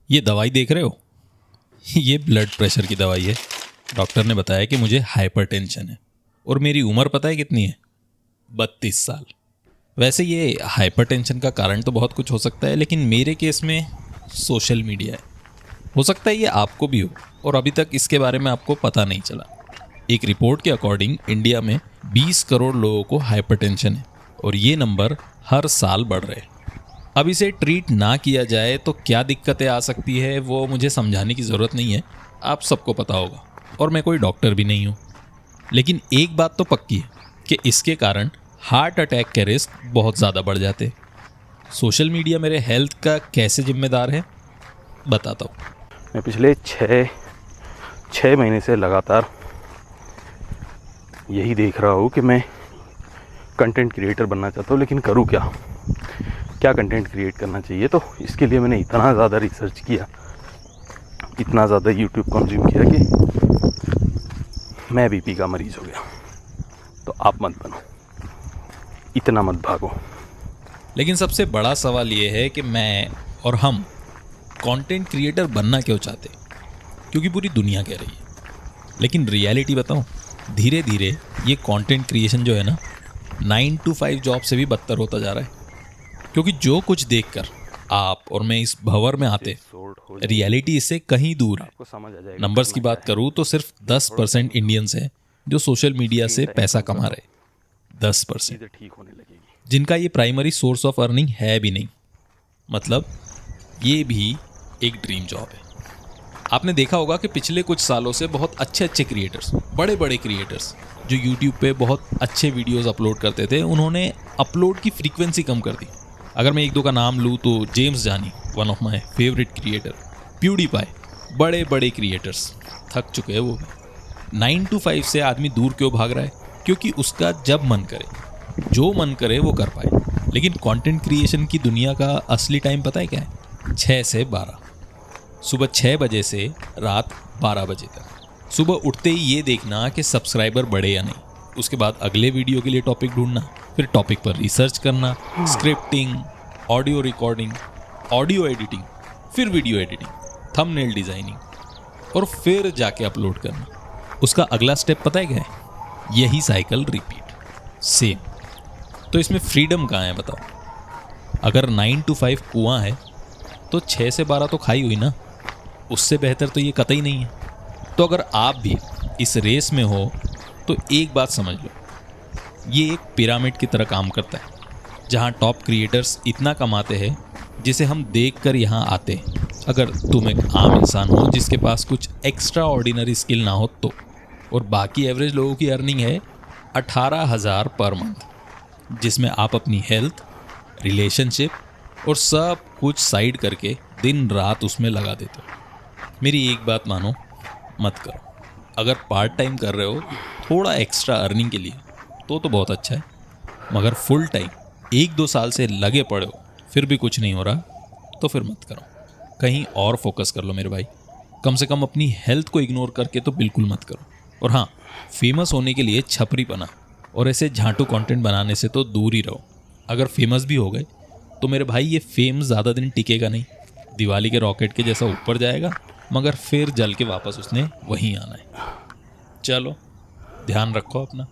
ये दवाई देख रहे हो? ये ब्लड प्रेशर की दवाई है। डॉक्टर ने बताया कि मुझे हाइपरटेंशन है और मेरी उम्र पता है कितनी है? 32 साल। वैसे ये हाइपरटेंशन का कारण तो बहुत कुछ हो सकता है, लेकिन मेरे केस में सोशल मीडिया है। हो सकता है ये आपको भी हो और अभी तक इसके बारे में आपको पता नहीं चला। एक रिपोर्ट के अकॉर्डिंग इंडिया में 20 करोड़ लोगों को हाइपरटेंशन है और ये नंबर हर साल बढ़ रहे हैं। अब इसे ट्रीट ना किया जाए तो क्या दिक्कतें आ सकती है वो मुझे समझाने की ज़रूरत नहीं है, आप सबको पता होगा और मैं कोई डॉक्टर भी नहीं हूँ। लेकिन एक बात तो पक्की है कि इसके कारण हार्ट अटैक के रिस्क बहुत ज़्यादा बढ़ जाते। सोशल मीडिया मेरे हेल्थ का कैसे जिम्मेदार है बताता हूँ। मैं पिछले छः महीने से लगातार यही देख रहा हूँ कि मैं कंटेंट क्रिएटर बनना चाहता हूँ, लेकिन करूँ क्या कंटेंट क्रिएट करना चाहिए। तो इसके लिए मैंने इतना ज़्यादा रिसर्च किया, इतना ज़्यादा यूट्यूब कंज्यूम किया कि मैं बीपी का मरीज़ हो गया। तो आप मत बनो, इतना मत भागो। लेकिन सबसे बड़ा सवाल ये है कि मैं और हम कंटेंट क्रिएटर बनना क्यों चाहते? क्योंकि पूरी दुनिया कह रही है। लेकिन रियलिटी बताऊं, धीरे धीरे ये कंटेंट क्रिएशन जो है ना 9 to 5 जॉब से भी बदतर होता जा रहा है। क्योंकि जो कुछ देखकर आप और मैं इस भंवर में आते, रियलिटी इससे कहीं दूर है। नंबर्स की बात करूं तो सिर्फ 10% इंडियंस हैं जो सोशल मीडिया से पैसा कमा रहे। 10%, जिनका ये प्राइमरी सोर्स ऑफ अर्निंग है भी नहीं। मतलब ये भी एक ड्रीम जॉब है। आपने देखा होगा कि पिछले कुछ सालों से बहुत अच्छे क्रिएटर्स, बड़े बड़े क्रिएटर्स जो यूट्यूब पे बहुत अच्छे वीडियोस अपलोड करते थे, उन्होंने अपलोड की फ्रीक्वेंसी कम कर दी। अगर मैं एक दो का नाम लूँ तो जेम्स जानी, one of my favourite creator, PewDiePie, बड़े बड़े क्रिएटर्स थक चुके हैं वो भी। 9 to 5 से आदमी दूर क्यों भाग रहा है? क्योंकि उसका जब मन करे, जो मन करे वो कर पाए। लेकिन कंटेंट क्रिएशन की दुनिया का असली टाइम पता है क्या है? 6 से 12, सुबह 6 बजे से रात 12 बजे तक। सुबह उठते ही ये देखना कि सब्सक्राइबर बढ़े या नहीं, उसके बाद अगले वीडियो के लिए टॉपिक ढूंढना, फिर टॉपिक पर रिसर्च करना, scripting, audio recording, audio editing, फिर वीडियो एडिटिंग, थंबनेल डिज़ाइनिंग और फिर जाके अपलोड करना। उसका अगला स्टेप पता है क्या है? यही साइकिल रिपीट, सेम। तो इसमें फ्रीडम कहाँ है बताओ? अगर 9 to 5 कुआं है तो 6 से 12 तो खाई हुई ना। उससे बेहतर तो ये कतई नहीं है। तो अगर आप भी इस रेस में हो तो एक बात समझ लो, ये एक पिरामिड की तरह काम करता है, जहाँ टॉप क्रिएटर्स इतना कमाते हैं जिसे हम देख कर यहाँ आते हैं। अगर तुम एक आम इंसान हो जिसके पास कुछ एक्स्ट्रा ऑर्डिनरी स्किल ना हो तो, और बाकी एवरेज लोगों की अर्निंग है 18,000 पर मंथ, जिसमें आप अपनी हेल्थ, रिलेशनशिप और सब कुछ साइड करके दिन रात उसमें लगा देते हो। मेरी एक बात मानो, मत करो। अगर पार्ट टाइम कर रहे हो थोड़ा एक्स्ट्रा अर्निंग के लिए तो बहुत अच्छा है, मगर फुल टाइम 1-2 साल से लगे पड़े हो फिर भी कुछ नहीं हो रहा तो फिर मत करो। कहीं और फोकस कर लो मेरे भाई। कम से कम अपनी हेल्थ को इग्नोर करके तो बिल्कुल मत करो। और हाँ, फेमस होने के लिए छपरी बना और ऐसे झांटू कंटेंट बनाने से तो दूर ही रहो। अगर फेमस भी हो गए तो मेरे भाई ये फेम ज़्यादा दिन टिकेगा नहीं। दिवाली के रॉकेट के जैसा ऊपर जाएगा, मगर फिर जल के वापस उसने वहीं आना है। चलो, ध्यान रखो अपना।